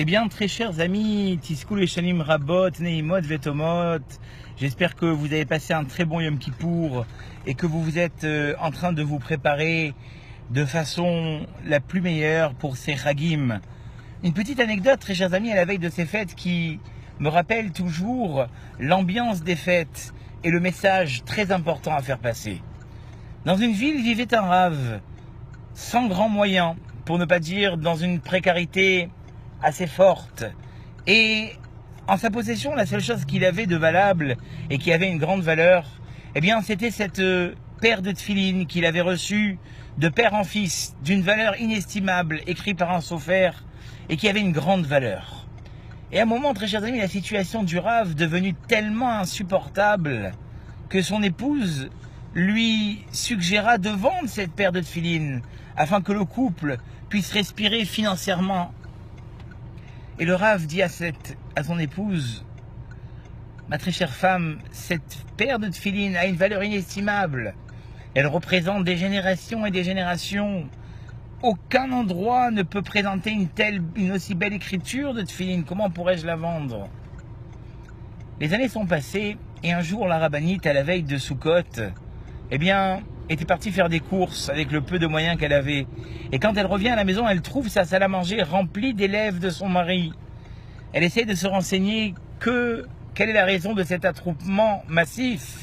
Eh bien, très chers amis, Tiskoul et Shanim Rabot, Neimot, Vetomot, j'espère que vous avez passé un très bon Yom Kippour et que vous êtes en train de vous préparer de façon la plus meilleure pour ces Chagim. Une petite anecdote, très chers amis, à la veille de ces fêtes qui me rappelle toujours l'ambiance des fêtes et le message très important à faire passer. Dans une ville vivait un rave, sans grands moyens, pour ne pas dire dans une précarité assez forte, et en sa possession la seule chose qu'il avait de valable et qui avait une grande valeur, eh bien c'était cette paire de tefilines qu'il avait reçue de père en fils, d'une valeur inestimable, écrit par un sofer, et qui avait une grande valeur. Et à un moment, très chers amis, la situation du rave devenue tellement insupportable que son épouse lui suggéra de vendre cette paire de tefilines afin que le couple puisse respirer financièrement. Et le Rav dit à son épouse: ma très chère femme, cette paire de tefilines a une valeur inestimable. Elle représente des générations et des générations. Aucun endroit ne peut présenter une aussi belle écriture de tefilines. Comment pourrais-je la vendre? Les années sont passées et un jour la rabbinite, à la veille de Sukkot, eh bien, était partie faire des courses avec le peu de moyens qu'elle avait. Et quand elle revient à la maison, elle trouve sa salle à manger remplie d'élèves de son mari. Elle essaie de se renseigner quelle est la raison de cet attroupement massif.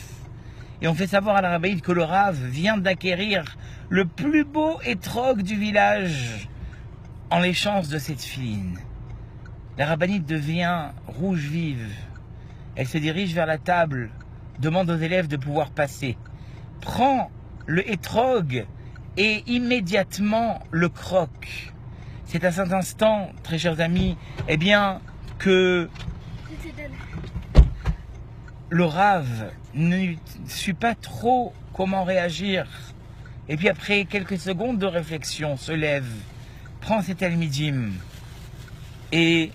Et on fait savoir à la rabbinite que le Rav vient d'acquérir le plus beau étrog du village en l'échange de cette filine. La rabbinite devient rouge vive. Elle se dirige vers la table, demande aux élèves de pouvoir passer, prend le étrog et immédiatement le croque. C'est à cet instant, très chers amis, eh bien, que le Rav ne sut pas trop comment réagir. Et puis après quelques secondes de réflexion, se lève, prend ses talmidim et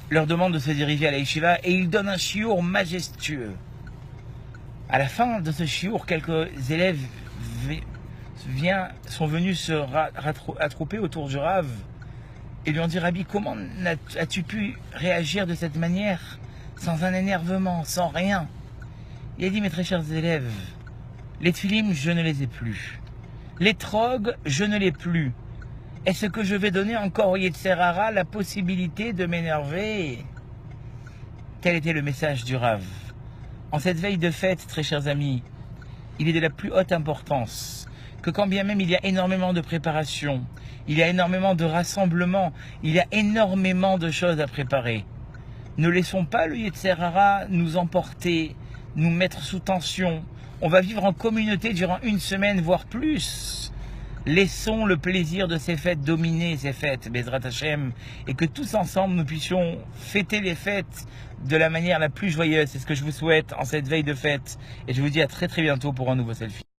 leur demande de se diriger à la yeshiva, et il donne un chiour majestueux. À la fin de ce chiour, quelques élèves sont venus se attrouper autour du Rav et lui ont dit: Rabbi, comment as-tu pu réagir de cette manière, sans un énervement, sans rien? Il a dit: mes très chers élèves, les tfilim, je ne les ai plus. L'étrog, je ne l'ai plus. Est-ce que je vais donner encore au Yetzer Hara la possibilité de m'énerver? Tel était le message du Rav. En cette veille de fête, très chers amis, il est de la plus haute importance que quand bien même il y a énormément de préparation, il y a énormément de rassemblements, il y a énormément de choses à préparer, ne laissons pas le Yetzer Hara nous emporter, nous mettre sous tension. On va vivre en communauté durant une semaine, voire plus. Laissons le plaisir de ces fêtes dominer ces fêtes, Bezrat Hashem, et que tous ensemble nous puissions fêter les fêtes de la manière la plus joyeuse. C'est ce que je vous souhaite en cette veille de fête. Et je vous dis à très très bientôt pour un nouveau selfie.